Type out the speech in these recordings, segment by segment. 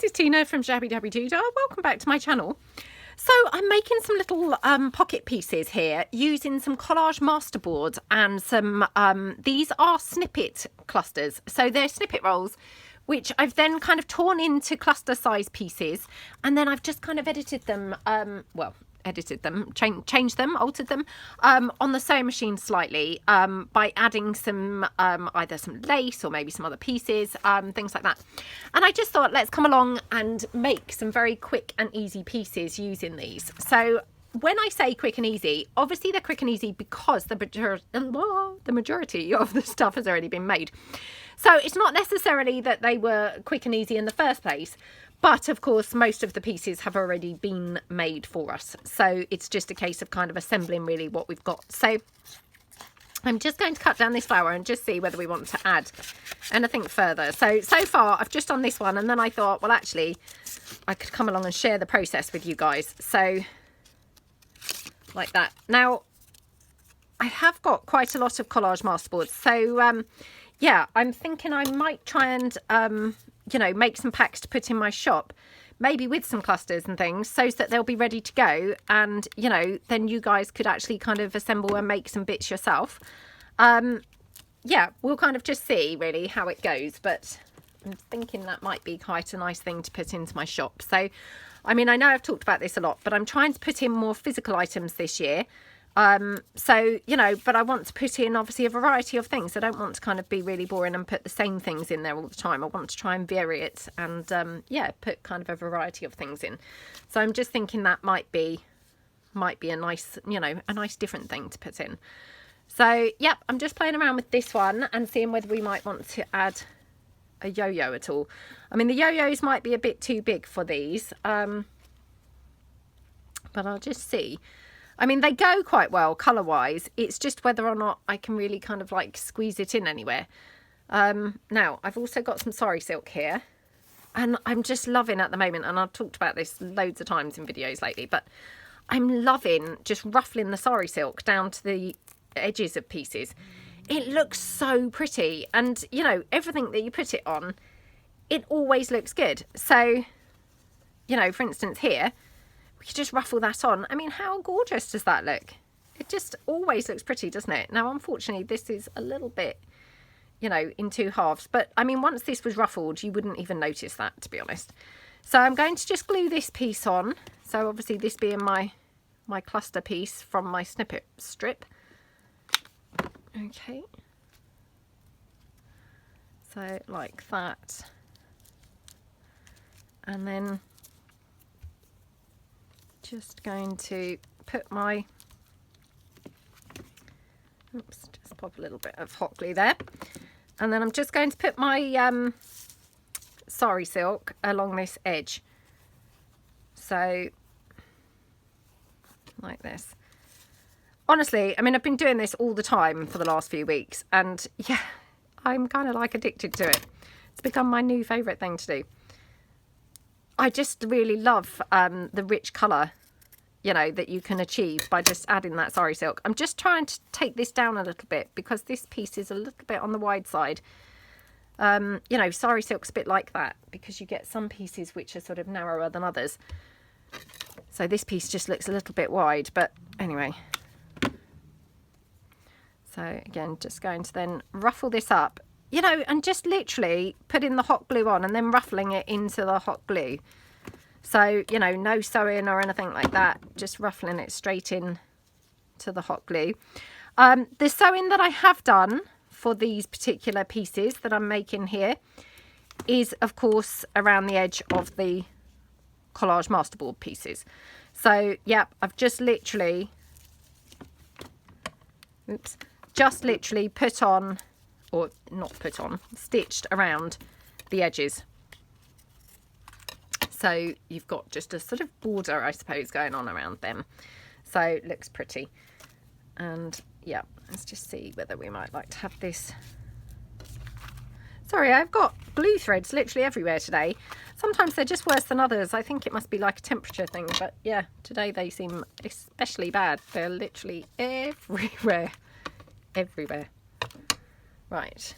this is Tina from Shabbydabbydoodah. Welcome back to my channel. So I'm making some little pocket pieces here using some Collage masterboard and some, these are Snippet clusters. So they're Snippet rolls, which I've then kind of torn into cluster size pieces. And then I've just kind of edited them, changed them, altered them on the sewing machine slightly by adding some either some lace or maybe some other pieces, things like that. And I just thought, let's come along and make some very quick and easy pieces using these. So when I say quick and easy, obviously they're quick and easy because the majority of the stuff has already been made. So it's not necessarily that they were quick and easy in the first place, but of course, most of the pieces have already been made for us. So it's just a case of kind of assembling really what we've got. So I'm just going to cut down this flower and just see whether we want to add anything further. So far I've just done this one, and then I thought, well, actually I could come along and share the process with you guys. So like that. Now I have got quite a lot of Collage masterboards. So yeah, I'm thinking I might try and you know, make some packs to put in my shop, maybe with some clusters and things, so that they'll be ready to go. And, you know, then you guys could actually kind of assemble and make some bits yourself. Yeah, we'll kind of just see really how it goes, but I'm thinking that might be quite a nice thing to put into my shop. So, I mean, I know I've talked about this a lot, but I'm trying to put in more physical items this year. So, you know, but I want to put in obviously a variety of things. I don't want to kind of be really boring and put the same things in there all the time. I want to try and vary it and yeah, put kind of a variety of things in. So I'm just thinking that might be a nice, you know, a nice different thing to put in. So yep, I'm just playing around with this one and seeing whether we might want to add a yo-yo at all. I mean, the yo-yos might be a bit too big for these, but I'll just see. I mean, they go quite well colour-wise. It's just whether or not I can really kind of like squeeze it in anywhere. Now, I've also got some sari silk here. And I'm just loving at the moment, and I've talked about this loads of times in videos lately, but I'm loving just ruffling the sari silk down to the edges of pieces. It looks so pretty. And, you know, everything that you put it on, it always looks good. So, you know, for instance here, we could just ruffle that on. I mean, how gorgeous does that look? It just always looks pretty, doesn't it? Now, unfortunately, this is a little bit, you know, in two halves. But, I mean, once this was ruffled, you wouldn't even notice that, to be honest. So I'm going to just glue this piece on. So, obviously, this being my cluster piece from my snippet strip. Okay. So, like that. And then just going to put my, oops, just pop a little bit of hot glue there, and then I'm just going to put my sari silk along this edge, so like this. Honestly, I mean, I've been doing this all the time for the last few weeks, and yeah, I'm kind of like addicted to it. It's become my new favourite thing to do. I just really love the rich colour, you know, that you can achieve by just adding that sari silk. I'm just trying to take this down a little bit because this piece is a little bit on the wide side. You know, sari silk's a bit like that because you get some pieces which are sort of narrower than others. So this piece just looks a little bit wide, but anyway. So again, just going to then ruffle this up, you know, and just literally putting the hot glue on and then ruffling it into the hot glue. So, you know, no sewing or anything like that, just ruffling it straight in to the hot glue. The sewing that I have done for these particular pieces that I'm making here is, of course, around the edge of the Collage masterboard pieces. So, yeah, I've just literally, oops, just literally put on, or not put on, stitched around the edges. So you've got just a sort of border, I suppose, going on around them. So it looks pretty. And yeah, let's just see whether we might like to have this. Sorry, I've got glue threads literally everywhere today. Sometimes they're just worse than others. I think it must be like a temperature thing. But yeah, today they seem especially bad. They're literally everywhere. Everywhere. Right.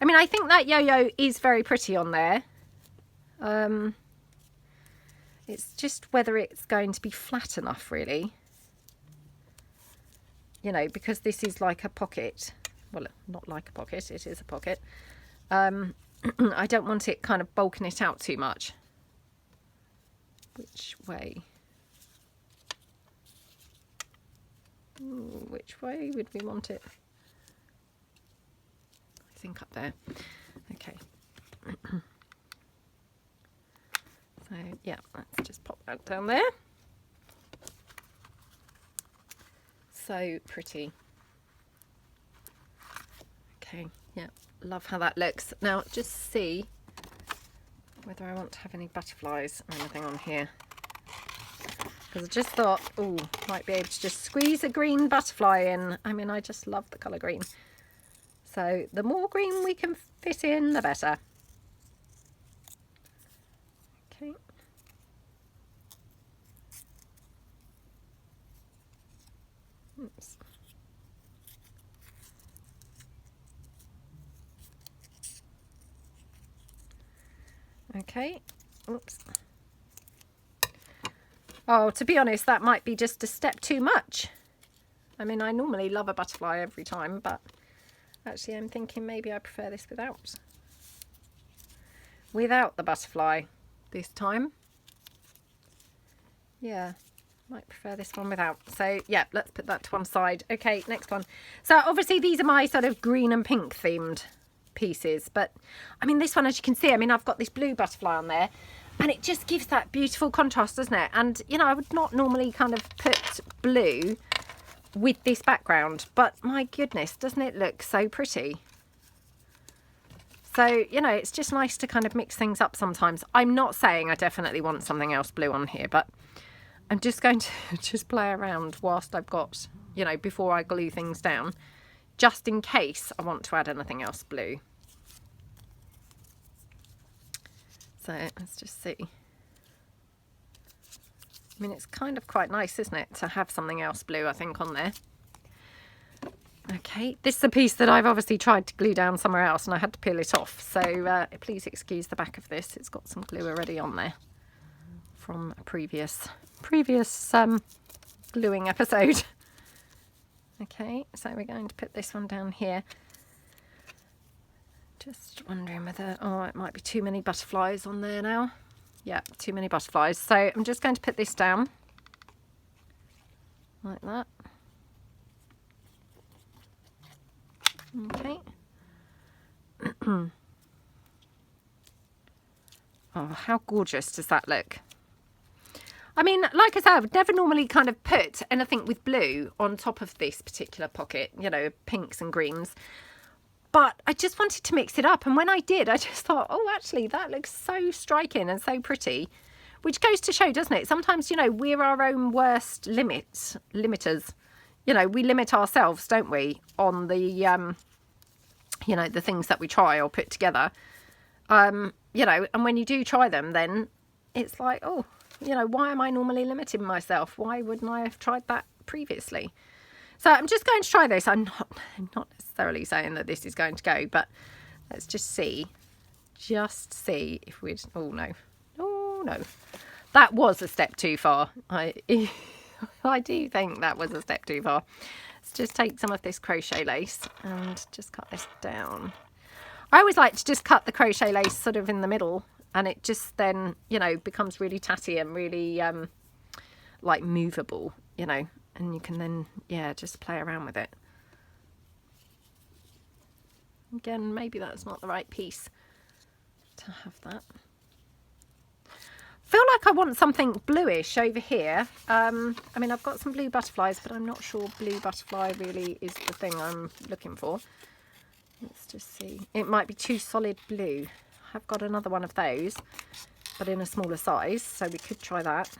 I mean, I think that yo-yo is very pretty on there. It's just whether it's going to be flat enough, really. You know, because this is like a pocket. Well, not like a pocket, it is a pocket. I don't want it kind of bulking it out too much. Which way? Ooh, which way would we want it? I think up there. Okay. So yeah, let's just pop that down there. So pretty. Okay, yeah, love how that looks. Now just see whether I want to have any butterflies or anything on here. Because I just thought, oh, might be able to just squeeze a green butterfly in. I mean, I just love the colour green. So the more green we can fit in, the better. Okay. Oops. Okay. Oops. Oh, to be honest, that might be just a step too much. I mean, I normally love a butterfly every time, but actually I'm thinking maybe I prefer this without the butterfly this time. Yeah, might prefer this one without. So yeah, let's put that to one side. Okay, next one. So obviously these are my sort of green and pink themed pieces, but I mean this one, as you can see, I mean I've got this blue butterfly on there and it just gives that beautiful contrast, doesn't it? And you know, I would not normally kind of put blue with this background, but my goodness, doesn't it look so pretty? So, you know, it's just nice to kind of mix things up sometimes. I'm not saying I definitely want something else blue on here, but I'm just going to just play around whilst I've got, you know, before I glue things down, just in case I want to add anything else blue. So let's just see. I mean, it's kind of quite nice, isn't it, to have something else blue, I think, on there. Okay, this is a piece that I've obviously tried to glue down somewhere else and I had to peel it off. So please excuse the back of this. It's got some glue already on there from a previous gluing episode. Okay, so we're going to put this one down here. Just wondering whether, oh, it might be too many butterflies on there now. Yeah, too many butterflies. So I'm just going to put this down like that. Okay. Oh, how gorgeous does that look? I mean, like I said, I would never normally kind of put anything with blue on top of this particular pocket, you know, pinks and greens. But I just wanted to mix it up. And when I did, I just thought, oh, actually, that looks so striking and so pretty. Which goes to show, doesn't it? Sometimes, you know, we're our own worst limiters. You know, we limit ourselves, don't we, on the, you know, the things that we try or put together. You know, and when you do try them, then it's like, oh, you know, why am I normally limiting myself? Why wouldn't I have tried that previously? So I'm just going to try this. I'm not necessarily saying that this is going to go, but let's just see. Just see if we'd... Oh, no. Oh, no. That was a step too far. I do think that was a step too far. Let's just take some of this crochet lace and just cut this down. I always like to just cut the crochet lace sort of in the middle, and it just then, you know, becomes really tatty and really like movable, you know, and you can then, yeah, just play around with it. Again, maybe that's not the right piece to have that. Feel like I want something bluish over here. I mean, I've got some blue butterflies, but I'm not sure blue butterfly really is the thing I'm looking for. Let's just see. It might be too solid blue. I've got another one of those, but in a smaller size, so we could try that.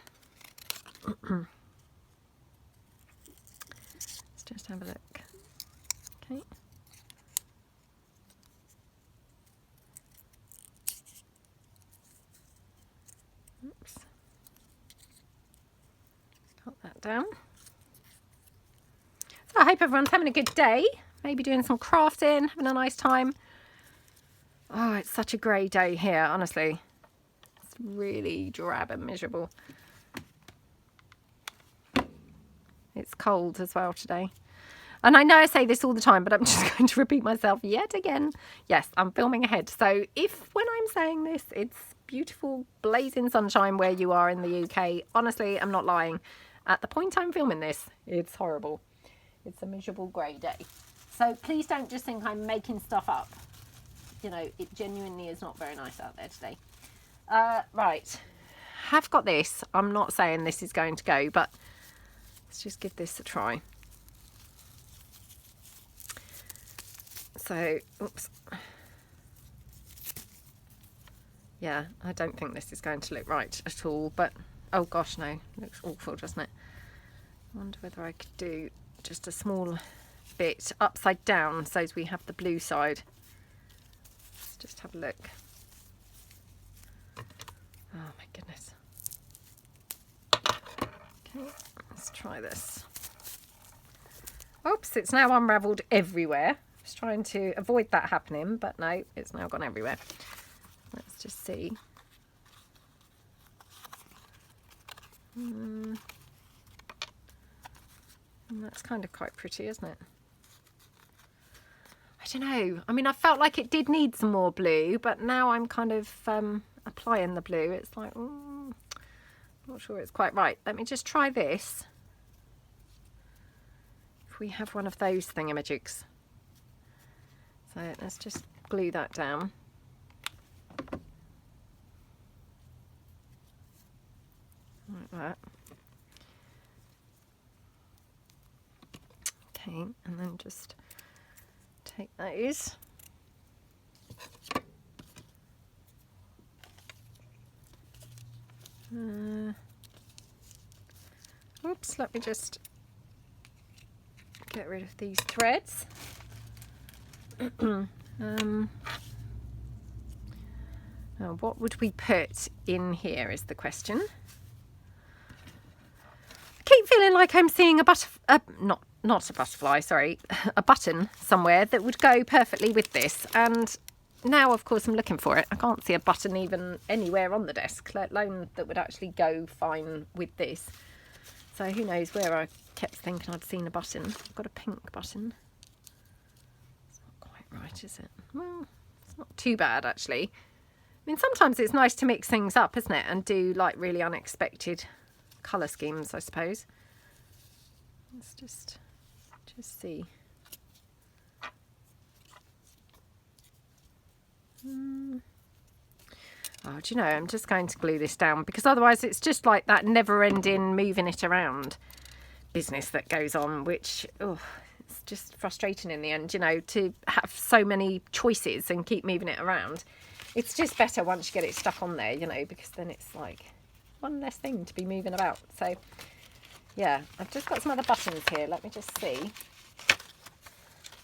Let's just have a look. Okay. Oops. Cut that down. So I hope everyone's having a good day. Maybe doing some crafting, having a nice time. Oh, it's such a grey day here, honestly. just really drab and miserable. It's cold as well today. And I know I say this all the time, but I'm just going to repeat myself yet again. Yes, I'm filming ahead. So if when I'm saying this, it's beautiful blazing sunshine where you are in the UK, honestly, I'm not lying. At the point I'm filming this, it's horrible. It's a miserable grey day. So please don't just think I'm making stuff up. You know, it genuinely is not very nice out there today. Right, have got this. I'm not saying this is going to go, but let's just give this a try. So, oops. Yeah, I don't think this is going to look right at all, but oh gosh, no, it looks awful, doesn't it? I wonder whether I could do just a small bit upside down so as we have the blue side. Let's just have a look. Oh my goodness. Okay, let's try this. Oops, it's now unravelled everywhere. I was trying to avoid that happening, but no, it's now gone everywhere. Let's just see. That's kind of quite pretty, isn't it? I don't know. I mean, I felt like it did need some more blue, but now I'm kind of applying the blue. It's like, not sure it's quite right. Let me just try this. If we have one of those thingamajigs. So let's just glue that down. Like that. Okay, and then just take those. Oops, let me just get rid of these threads. Now what would we put in here is the question. I keep feeling like I'm seeing a not a butterfly, sorry, a button somewhere that would go perfectly with this, and now of course I'm looking for it. I can't see a button even anywhere on the desk, let alone that would actually go fine with this. So who knows where I kept thinking I'd seen a button. I've got a pink button. It's not quite right, is it? Well, it's not too bad actually. I mean, sometimes it's nice to mix things up, isn't it? And do like really unexpected colour schemes, I suppose. Let's just see. Oh, do you know, I'm just going to glue this down because otherwise it's just like that never-ending moving it around business that goes on, which, it's just frustrating in the end, you know, to have so many choices and keep moving it around. It's just better once you get it stuck on there, you know, because then it's like one less thing to be moving about. So, yeah, I've just got some other buttons here. Let me just see.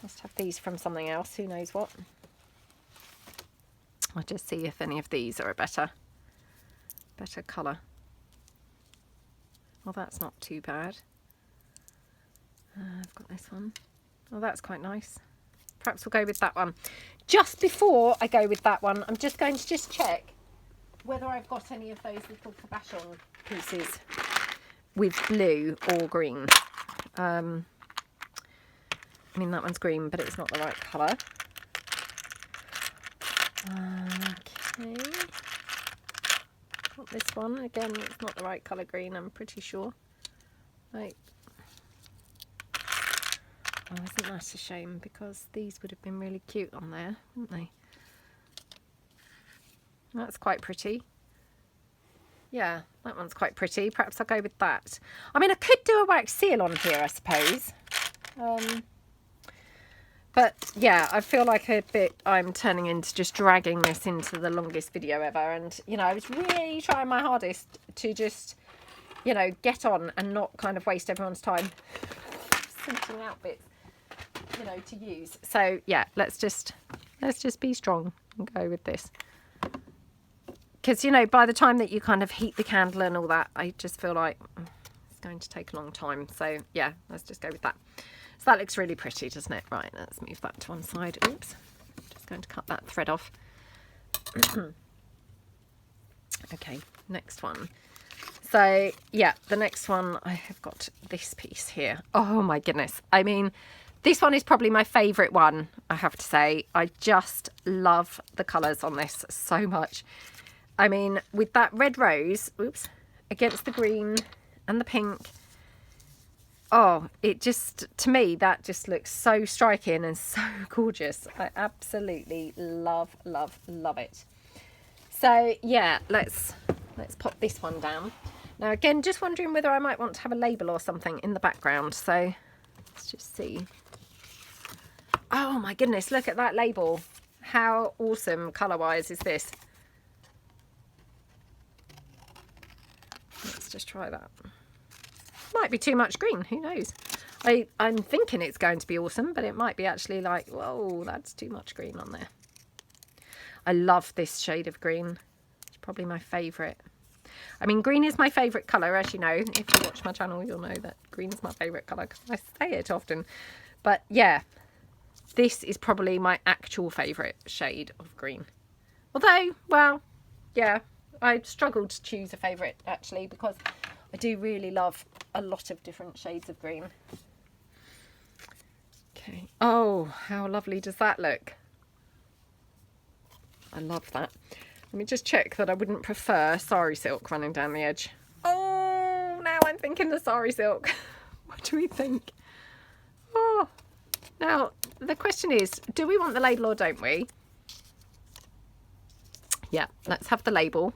Must have these from something else. Who knows what? I'll just see if any of these are a better colour. Well, that's not too bad. I've got this one. Oh, that's quite nice. Perhaps we'll go with that one. Just before I go with that one, I'm just going to just check whether I've got any of those little cabochon pieces with blue or green. I mean, that one's green, but it's not the right colour. Okay. Got this one. Again, it's not the right colour green, I'm pretty sure. Right. Oh, isn't that a shame? Because these would have been really cute on there, wouldn't they? That's quite pretty. Yeah, that one's quite pretty. Perhaps I'll go with that. I mean, I could do a wax seal on here, I suppose. But yeah, I feel like I'm turning into just dragging this into the longest video ever. And, you know, I was really trying my hardest to just, you know, get on and not kind of waste everyone's time sorting out bits, you know, to use. So yeah, let's just be strong and go with this. Because, you know, by the time that you kind of heat the candle and all that, I just feel like it's going to take a long time. So yeah, let's just go with that. So that looks really pretty, doesn't it? Right, let's move that to one side. Oops, just going to cut that thread off. Okay, next one. So yeah, the next one, I have got this piece here. Oh my goodness. I mean, this one is probably my favourite one, I have to say. I just love the colours on this so much. I mean, with that red rose, oops, against the green and the pink. Oh, it just, to me, that just looks so striking and so gorgeous. I absolutely love, love, love it. So yeah, let's pop this one down. Now again, just wondering whether I might want to have a label or something in the background. So let's just see. Oh my goodness, look at that label. How awesome colour-wise is this? Let's just try that. Might be too much green, who knows? I'm thinking it's going to be awesome, but it might be actually like, whoa, that's too much green on there. I love this shade of green. It's probably my favourite. I mean, green is my favourite colour, as you know. If you watch my channel, you'll know that green is my favourite colour because I say it often. But yeah, this is probably my actual favourite shade of green. Although, well, yeah, I struggled to choose a favourite actually because I do really love a lot of different shades of green. Okay. Oh, how lovely does that look? I love that. Let me just check that I wouldn't prefer sari silk running down the edge. Oh, now I'm thinking the sari silk. What do we think? Oh, now the question is, do we want the label or don't we? Yeah, let's have the label.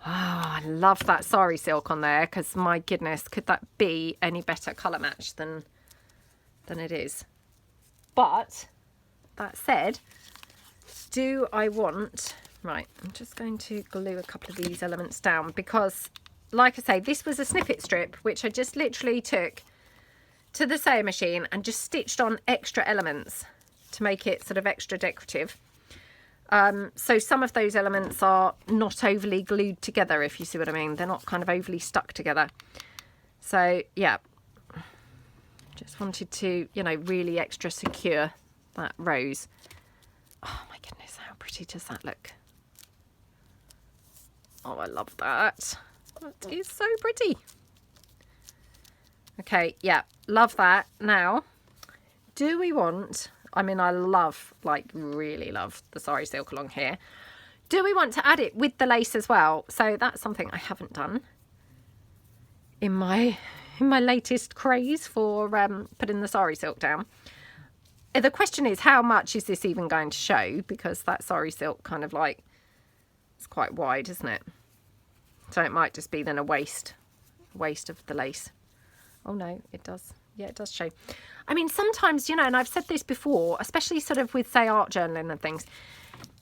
Oh, I love that sari silk on there because my goodness, could that be any better colour match than it is? But that said, do I want... Right, I'm just going to glue a couple of these elements down because, like I say, this was a snippet strip which I just literally took to the sewing machine and just stitched on extra elements to make it sort of extra decorative. So some of those elements are not overly glued together, if you see what I mean. They're not kind of overly stuck together. So, yeah. Just wanted to, you know, really extra secure that rose. Oh my goodness, how pretty does that look? Oh, I love that. That is so pretty. Okay, yeah, love that. Now, do we want... I mean, I love, like, really love the sari silk along here. Do we want to add it with the lace as well? So that's something I haven't done in my latest craze for putting the sari silk down. The question is, how much is this even going to show? Because that sari silk kind of like, it's quite wide, isn't it? So it might just be then a waste of the lace. Oh no, it does. Yeah, it does show. I mean, sometimes, you know, and I've said this before, especially sort of with, say, art journaling and things,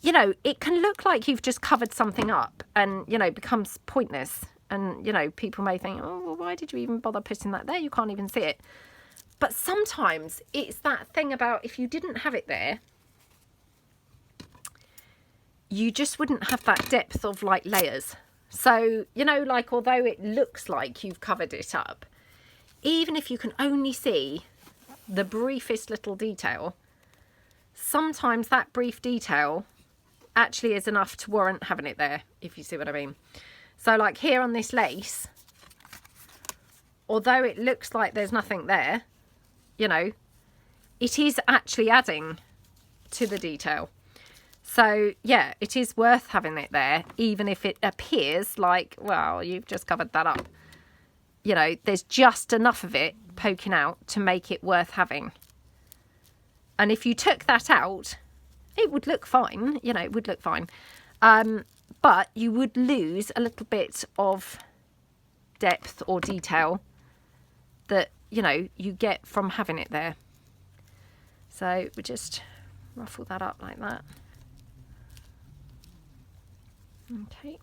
you know, it can look like you've just covered something up and, you know, becomes pointless. And, you know, people may think, oh, well, why did you even bother putting that there? You can't even see it. But sometimes it's that thing about if you didn't have it there, you just wouldn't have that depth of, like, layers. So, you know, like, although it looks like you've covered it up, even if you can only see the briefest little detail, sometimes that brief detail actually is enough to warrant having it there, if you see what I mean. So like here on this lace, although it looks like there's nothing there, you know, it is actually adding to the detail. So yeah, it is worth having it there, even if it appears like, well, you've just covered that up. You know, there's just enough of it poking out to make it worth having. And if you took that out, it would look fine. You know, it would look fine. But you would lose a little bit of depth or detail that, you know, you get from having it there. So we just ruffle that up like that. Okay.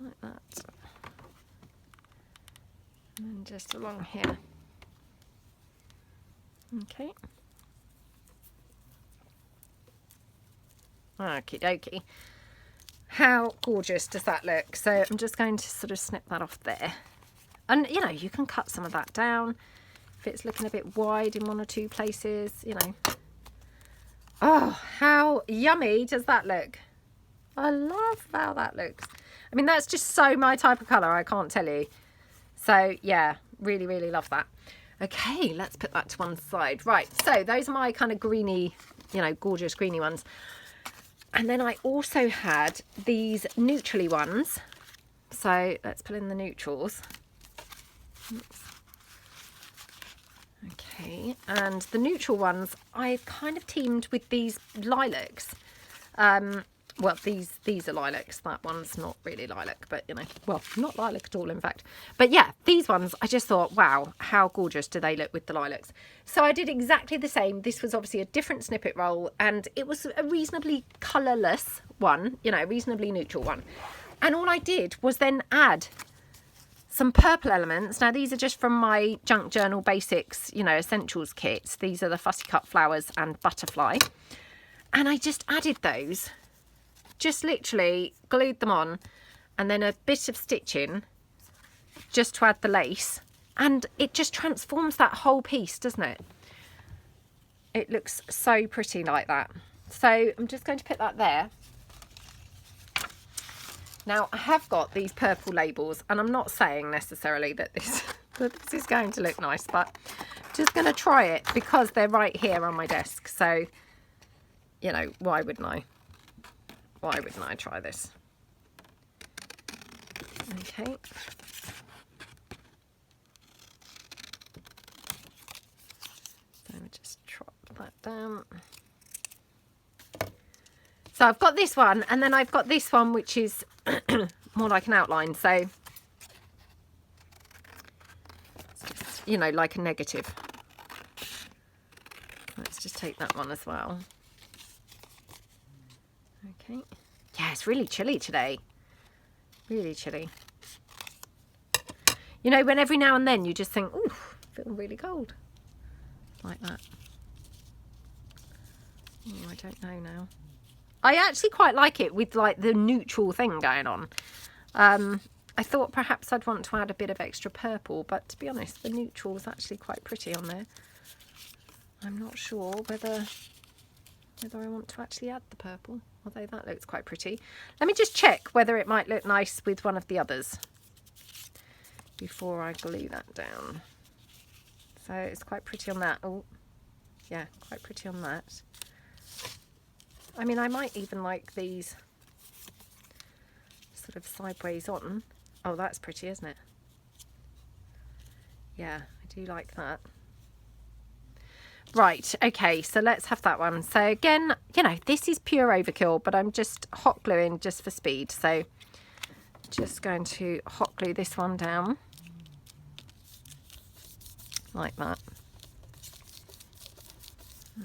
Like that. And just along here. Okay. Okie dokie. How gorgeous does that look? So I'm just going to sort of snip that off there. And, you know, you can cut some of that down if it's looking a bit wide in one or two places, you know. Oh, how yummy does that look? I love how that looks. I mean, that's just so my type of colour, I can't tell you. So yeah, really, really love that. Okay, let's put that to one side. Right, so those are my kind of greeny, you know, gorgeous greeny ones. And then I also had these neutrally ones. So let's put in the neutrals. Oops. Okay, and the neutral ones, I've kind of teamed with these lilacs. Well, these are lilacs. That one's not really lilac, but you know, well, not lilac at all, in fact. But yeah, these ones, I just thought, wow, how gorgeous do they look with the lilacs. So I did exactly the same. This was obviously a different snippet roll, and it was a reasonably colourless one, you know, reasonably neutral one. And all I did was then add some purple elements. Now, these are just from my Junk Journal Basics, you know, essentials kits. These are the Fussy Cut Flowers and Butterfly. And I just added those. Just literally glued them on, and then a bit of stitching just to add the lace, and it just transforms that whole piece, doesn't it? It looks so pretty like that. So I'm just going to put that there. Now I have got these purple labels, and I'm not saying necessarily that this is going to look nice, but I'm just going to try it because they're right here on my desk. So, you know, why wouldn't I? Why wouldn't I try this? Okay. So we just drop that down. So I've got this one, and then I've got this one, which is more like an outline. So, it's just, you know, like a negative. Let's just take that one as well. Okay. Yeah, it's really chilly today. Really chilly. You know, when every now and then you just think, ooh, I feel really cold. Like that. Oh, I don't know now. I actually quite like it with like the neutral thing going on. I thought perhaps I'd want to add a bit of extra purple, but to be honest, the neutral is actually quite pretty on there. I'm not sure whether I want to actually add the purple, although that looks quite pretty. Let me just check whether it might look nice with one of the others before I glue that down. So it's quite pretty on that. Oh, yeah, quite pretty on that. I mean, I might even like these sort of sideways on. Oh, that's pretty, isn't it? Yeah, I do like that. Right, okay, so let's have that one. So again, you know, this is pure overkill, but I'm just hot gluing just for speed. So just going to hot glue this one down like that.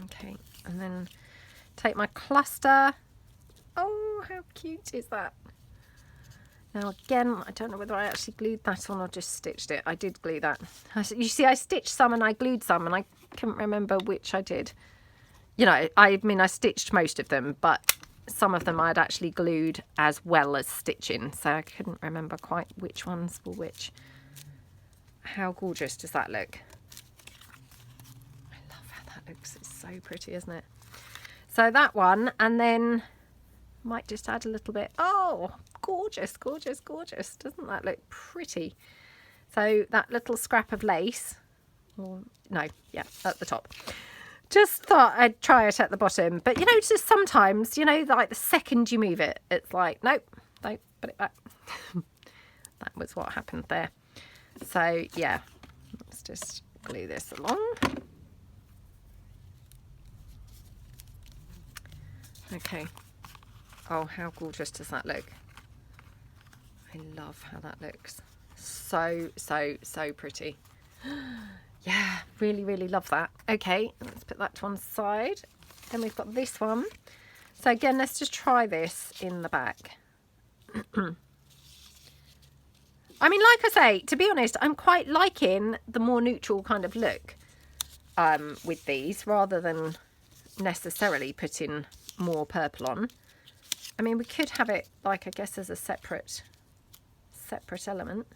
Okay, and then take my cluster. Oh, how cute is that? Now again, I don't know whether I actually glued that on or just stitched it. I did glue that. You see, I stitched some and I glued some, and I couldn't remember which I did. You know, I mean, I stitched most of them, but some of them I'd actually glued as well as stitching, so I couldn't remember quite which ones were which. How gorgeous does that look? I love how that looks. It's so pretty, isn't it? So that one, and then might just add a little bit. Oh, gorgeous, gorgeous, gorgeous. Doesn't that look pretty? So that little scrap of lace, or no, yeah, at the top. Just thought I'd try it at the bottom. But, you know, just sometimes, you know, like the second you move it, it's like, nope, don't put it back. That was what happened there. So, yeah, let's just glue this along. Okay. Oh, how gorgeous does that look? I love how that looks. So, so, so pretty. Yeah, really, really love that. Okay, let's put that to one side. Then we've got this one. So again, let's just try this in the back. I mean, like I say, to be honest, I'm quite liking the more neutral kind of look with these, rather than necessarily putting more purple on. I mean, we could have it like, I guess, as a separate element,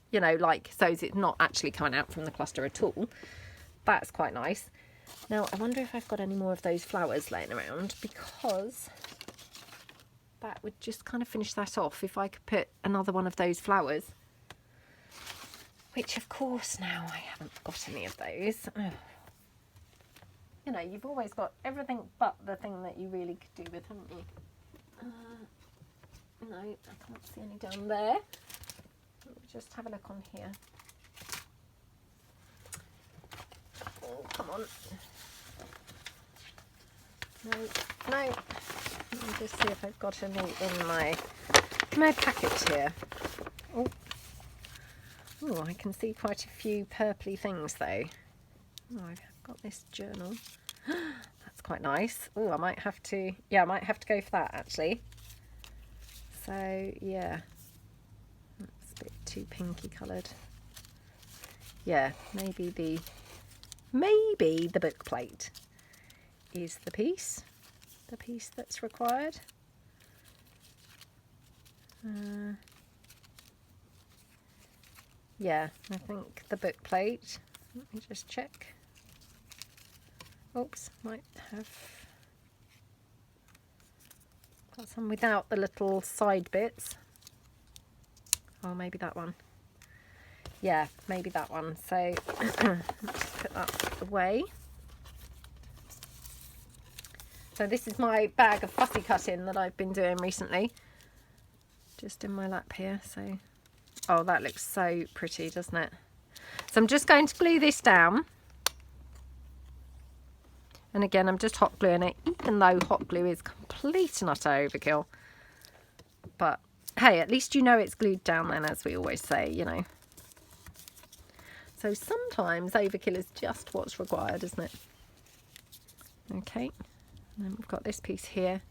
you know, like, so it's not actually coming out from the cluster at all. That's quite nice. Now, I wonder if I've got any more of those flowers laying around, because that would just kind of finish that off if I could put another one of those flowers. Which of course now I haven't got any of those. Ugh. You know, you've always got everything but the thing that you really could do with, haven't you? No, I can't see any down there. Let me just have a look on here. Oh, come on. No. Let me just see if I've got any in my packet here. Oh, I can see quite a few purpley things though. Oh, I've got this journal. That's quite nice. Oh, I might have to go for that actually. So yeah, that's a bit too pinky coloured. Yeah, maybe the book plate is the piece that's required. Yeah, I think the book plate. Let me just check. Oops, might have got some without the little side bits. Oh, maybe that one. Yeah, maybe that one. So let's put that away. So this is my bag of fussy cutting that I've been doing recently. Just in my lap here. So, oh, that looks so pretty, doesn't it? So I'm just going to glue this down. And again, I'm just hot gluing it, even though hot glue is complete and utter overkill. But hey, at least you know it's glued down then, as we always say, you know. So sometimes overkill is just what's required, isn't it? Okay, and then we've got this piece here.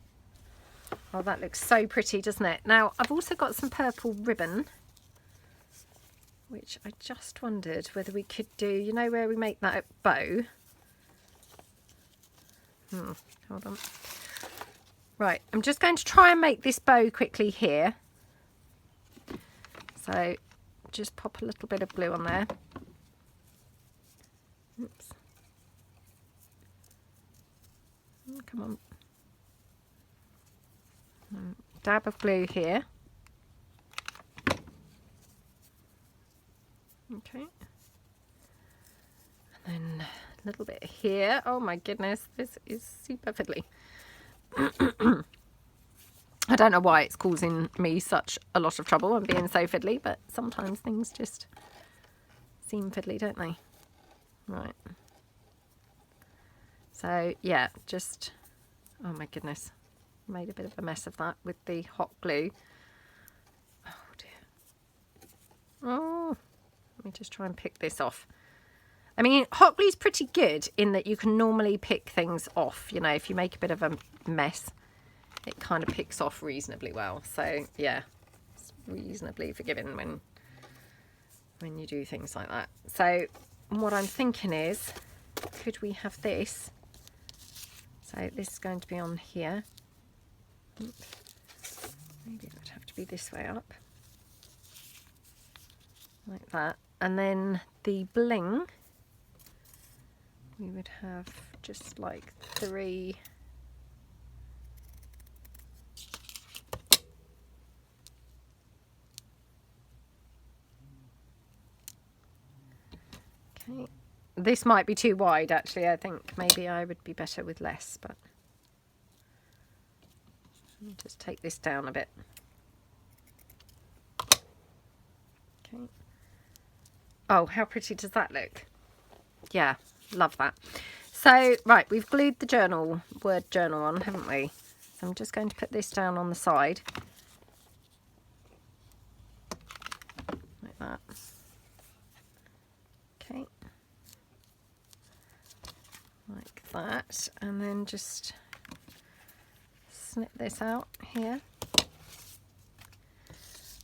Oh, that looks so pretty, doesn't it? Now, I've also got some purple ribbon, which I just wondered whether we could do, you know where we make that bow? Hold on. Right, I'm just going to try and make this bow quickly here. So just pop a little bit of glue on there. Oops. Come on. Dab of glue here. Okay. And then a little bit here. Oh my goodness, this is super fiddly. I don't know why it's causing me such a lot of trouble and being so fiddly, but sometimes things just seem fiddly, don't they? Right. So yeah, just, oh my goodness, made a bit of a mess of that with the hot glue. Oh dear. Oh, let me just try and pick this off. I mean, hot glue is pretty good in that you can normally pick things off, you know, if you make a bit of a mess, it kind of picks off reasonably well. So yeah, it's reasonably forgiving when you do things like that. So what I'm thinking is, could we have this? So this is going to be on here. Oops. Maybe it would have to be this way up. Like that. And then the bling, we would have just like 3. Okay. This might be too wide actually. I think maybe I would be better with less, but let me just take this down a bit. Okay. Oh, how pretty does that look? Yeah, love that. So, right, we've glued the word journal on, haven't we? So I'm just going to put this down on the side. Like that. Okay. Like that. And then just snip this out here.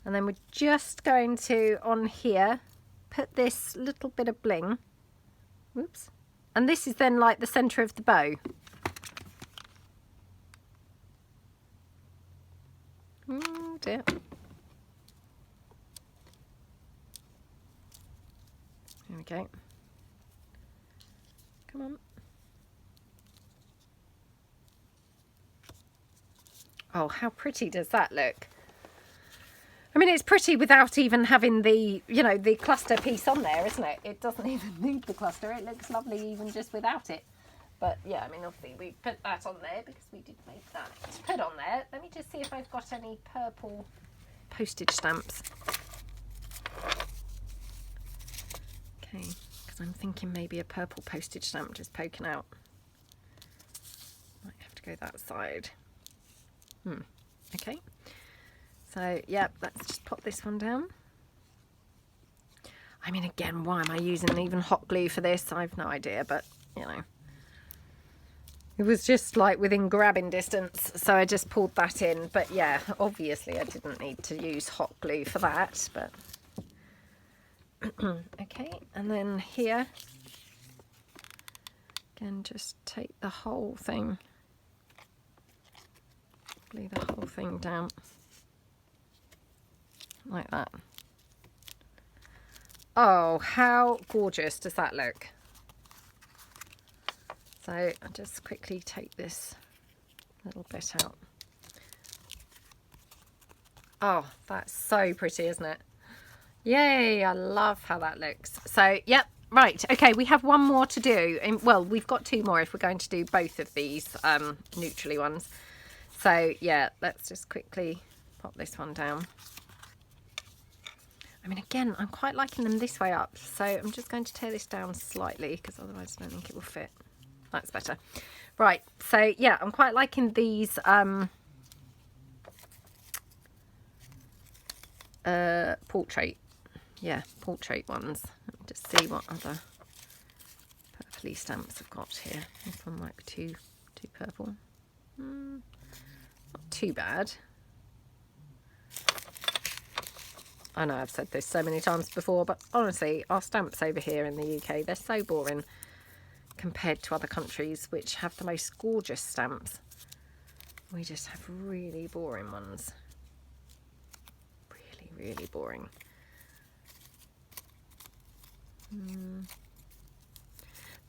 And then we're just going to, on here, put this little bit of bling. Whoops. And this is then like the centre of the bow. Oh dear. There we go. Come on. Oh, how pretty does that look? I mean, it's pretty without even having the, you know, the cluster piece on there, isn't it? It doesn't even need the cluster. It looks lovely even just without it. But yeah, I mean, obviously we put that on there because we did make that to put on there. Let me just see if I've got any purple postage stamps. Okay, because I'm thinking maybe a purple postage stamp just poking out. Might have to go that side. Okay. So, yeah, let's just pop this one down. I mean, again, why am I using even hot glue for this? I've no idea, but, you know. It was just like within grabbing distance, so I just pulled that in. But yeah, obviously I didn't need to use hot glue for that, but okay. And then here, again, just take the whole thing, glue the whole thing down like that. Oh, how gorgeous does that look? So I'll just quickly take this little bit out. Oh, that's so pretty, isn't it? Yay, I love how that looks. So, yep, right. Okay, we have one more to do. And, well, we've got two more if we're going to do both of these neutrally ones. So, yeah, let's just quickly pop this one down. I mean, again, I'm quite liking them this way up. So I'm just going to tear this down slightly because otherwise I don't think it will fit. That's better. Right, so yeah, I'm quite liking these portrait. Yeah, portrait ones. Let me just see what other purpley stamps I've got here. This one might be too purple. Not too bad. I know I've said this so many times before, but honestly, our stamps over here in the UK, they're so boring compared to other countries which have the most gorgeous stamps. We just have really boring ones. Really, really boring.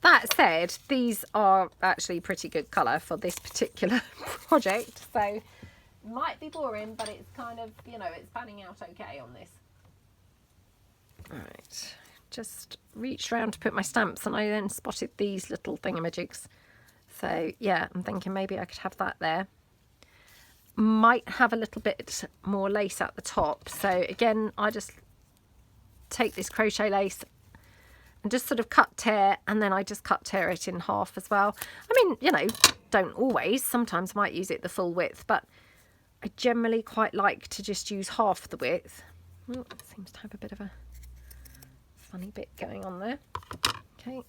That said, these are actually pretty good colour for this particular project, so might be boring, but it's kind of, you know, it's panning out okay on this. Right, just reached around to put my stamps and I then spotted these little thingamajigs. So yeah, I'm thinking maybe I could have that there. Might have a little bit more lace at the top. So again, I just take this crochet lace and just sort of cut tear, and then I just cut tear it in half as well. I mean, you know, don't always. Sometimes I might use it the full width, but I generally quite like to just use half the width. Oh, it seems to have a bit of a funny bit going on there. Okay.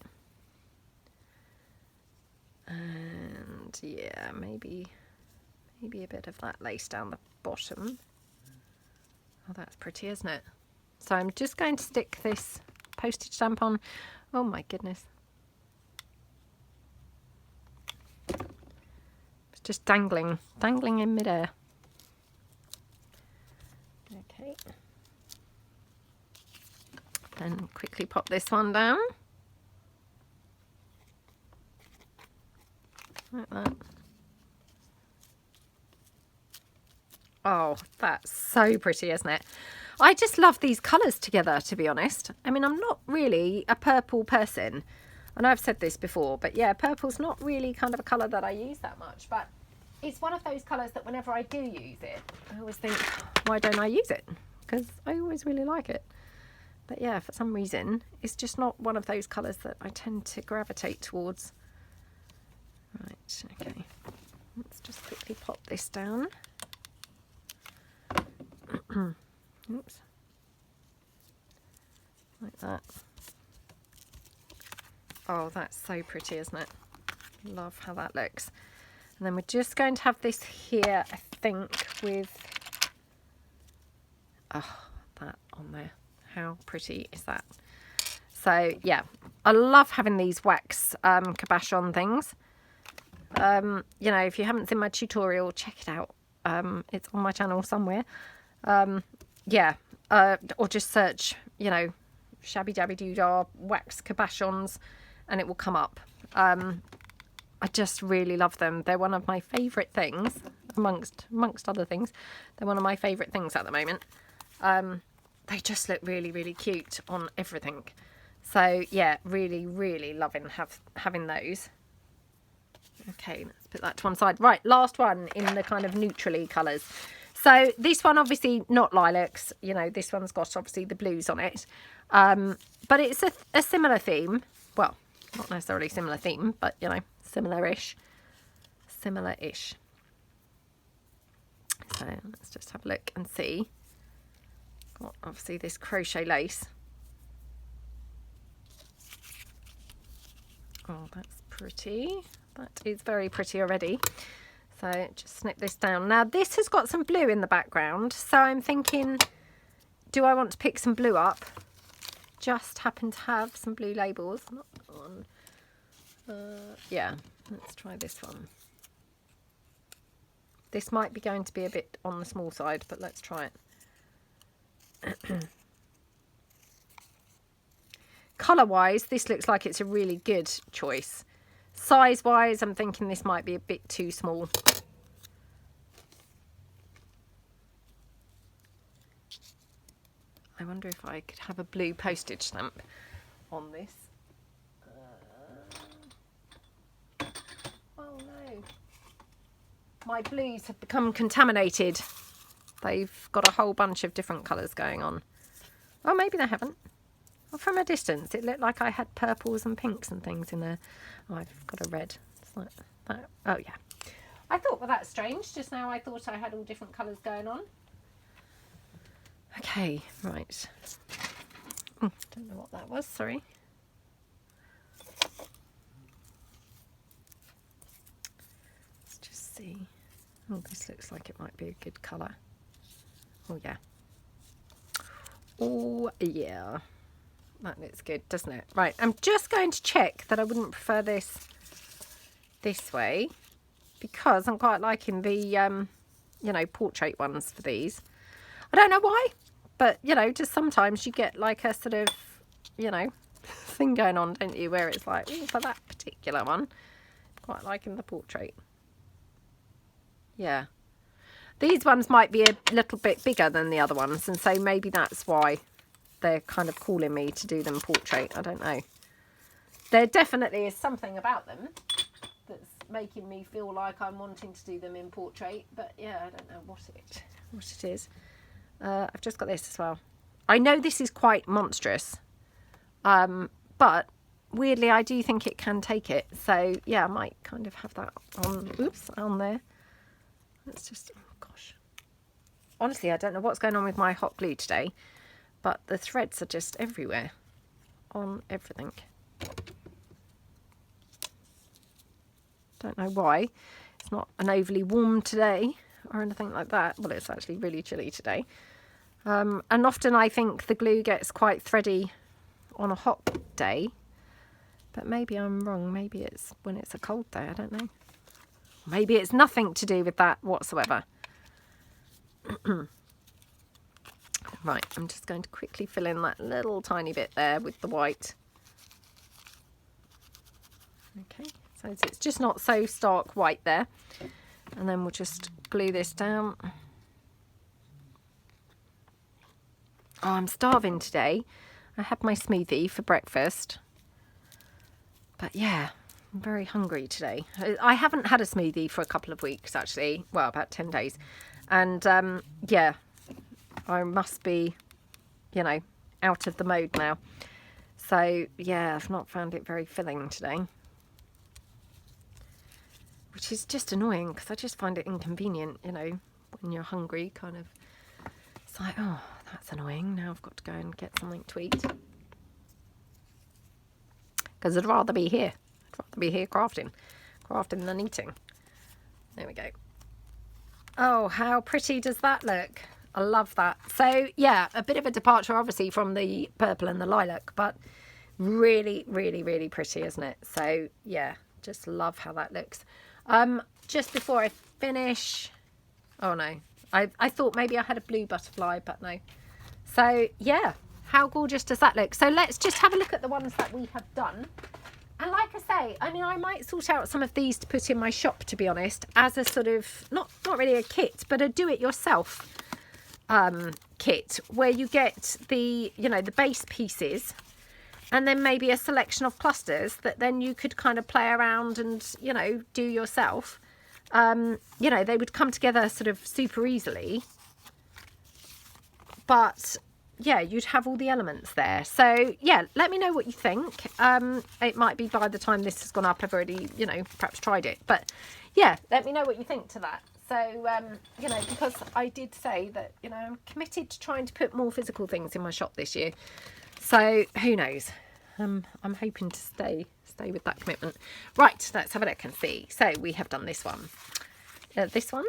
And yeah, maybe a bit of that lace down the bottom. Oh, that's pretty, isn't it? So I'm just going to stick this postage stamp on. Oh my goodness. It's just dangling in midair. Okay. Then quickly pop this one down. Like that. Oh, that's so pretty, isn't it? I just love these colours together, to be honest. I mean, I'm not really a purple person. I know I've said this before, but yeah, purple's not really kind of a colour that I use that much. But it's one of those colours that whenever I do use it, I always think, why don't I use it? Because I always really like it. But yeah, for some reason, it's just not one of those colours that I tend to gravitate towards. Right, okay. Let's just quickly pop this down. Oops. Like that. Oh, that's so pretty, isn't it? Love how that looks. And then we're just going to have this here, I think, with... oh, that on there. How pretty is that? So, yeah. I love having these wax cabochon things. You know, if you haven't seen my tutorial, check it out. It's on my channel somewhere. Yeah, or just search, you know, Shabbydabbydoodah wax cabochons and it will come up. I just really love them. They're one of my favourite things. amongst other things. They're one of my favourite things at the moment. They just look really, really cute on everything. So yeah, really, really loving having those. Okay, let's put that to one side. Right, last one in the kind of neutrally colours. So this one, obviously not lilacs. You know, this one's got obviously the blues on it. But it's a similar theme. Well, not necessarily similar theme, but, you know, similar-ish. Similar-ish. So let's just have a look and see. Got obviously this crochet lace. Oh, that's pretty. That is very pretty already. So just snip this down. Now this has got some blue in the background. So I'm thinking, do I want to pick some blue up? Just happen to have some blue labels. Not that one. Yeah, let's try this one. This might be going to be a bit on the small side, but let's try it. Colour-wise, this looks like it's a really good choice. Size-wise, I'm thinking this might be a bit too small. I wonder if I could have a blue postage stamp on this. Oh no. My blues have become contaminated. They've got a whole bunch of different colours going on. Oh, maybe they haven't. Well, from a distance, it looked like I had purples and pinks and things in there. Oh, I've got a red. It's like that. Oh, yeah. I thought, well, that's strange. Just now I thought I had all different colours going on. Okay, right. Oh, don't know what that was, sorry. Let's just see. Oh, this looks like it might be a good colour. Oh, yeah. Oh, yeah. That looks good, doesn't it? Right, I'm just going to check that I wouldn't prefer this way, because I'm quite liking the, you know, portrait ones for these. I don't know why, but, you know, just sometimes you get like a sort of, you know, thing going on, don't you, where it's like, ooh, for that particular one, quite liking the portrait. Yeah. These ones might be a little bit bigger than the other ones, and so maybe that's why they're kind of calling me to do them portrait. I don't know. There definitely is something about them that's making me feel like I'm wanting to do them in portrait, but yeah, I don't know what it is. I've just got this as well. I know this is quite monstrous, but weirdly I do think it can take it. So yeah, I might kind of have that on. Oops, on there. Let's just. Oh gosh. Honestly, I don't know what's going on with my hot glue today. But the threads are just everywhere on everything. Don't know why. It's not an overly warm today or anything like that. Well, it's actually really chilly today. And often I think the glue gets quite thready on a hot day. But maybe I'm wrong. Maybe it's when it's a cold day. I don't know. Maybe it's nothing to do with that whatsoever. Right, I'm just going to quickly fill in that little tiny bit there with the white. Okay, so it's just not so stark white there. And then we'll just glue this down. Oh, I'm starving today. I had my smoothie for breakfast. But yeah, I'm very hungry today. I haven't had a smoothie for a couple of weeks, actually. Well, about 10 days. And yeah. I must be, you know, out of the mode now. So, yeah, I've not found it very filling today. Which is just annoying, because I just find it inconvenient, you know, when you're hungry, kind of. It's like, oh, that's annoying. Now I've got to go and get something to eat. Because I'd rather be here. I'd rather be here crafting than eating. There we go. Oh, how pretty does that look? I love that. So yeah, a bit of a departure obviously from the purple and the lilac, but really, really, really pretty, isn't it? So yeah, just love how that looks. Just before I finish, oh no, I thought maybe I had a blue butterfly, but no. So yeah, how gorgeous does that look? So let's just have a look at the ones that we have done. And like I say, I mean, I might sort out some of these to put in my shop, to be honest, as a sort of, not really a kit, but a do-it-yourself kit, where you get the, you know, the base pieces, and then maybe a selection of clusters that then you could kind of play around and, you know, do yourself. You know, they would come together sort of super easily. But yeah, you'd have all the elements there. So yeah, let me know what you think. It might be by the time this has gone up, I've already, you know, perhaps tried it. But yeah, let me know what you think to that. So, you know, because I did say that, you know, I'm committed to trying to put more physical things in my shop this year. So who knows? I'm hoping to stay with that commitment. Right, let's have a look and see. So we have done this one, this one,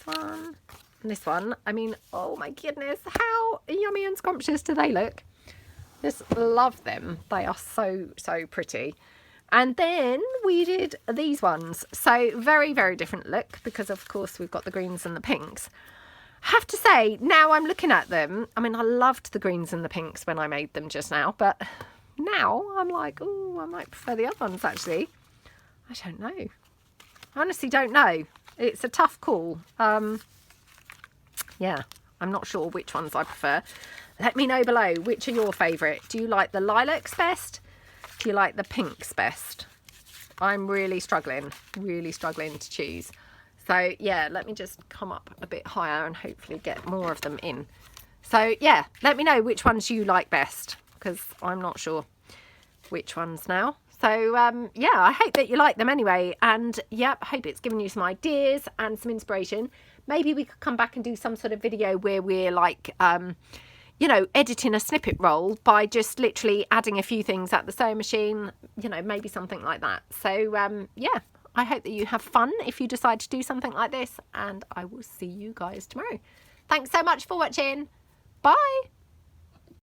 and this one. I mean, oh my goodness, how yummy and scrumptious do they look? Just love them. They are so pretty. And then we did these ones. So very, very different look, because of course we've got the greens and the pinks. Have to say, now I'm looking at them, I mean, I loved the greens and the pinks when I made them just now, but now I'm like, oh, I might prefer the other ones actually. I don't know. I honestly don't know. It's a tough call. Yeah, I'm not sure which ones I prefer. Let me know below, which are your favourite? Do you like the lilacs best? Do you like the pinks best? I'm really struggling to choose. So yeah, let me just come up a bit higher and hopefully get more of them in. So yeah, let me know which ones you like best, because I'm not sure which ones now. So yeah, I hope that you like them anyway, and yep, I hope it's given you some ideas and some inspiration. Maybe we could come back and do some sort of video where we're like, you know, editing a snippet roll by just literally adding a few things at the sewing machine, you know, maybe something like that. So yeah, I hope that you have fun if you decide to do something like this, and I will see you guys tomorrow. Thanks so much for watching. Bye.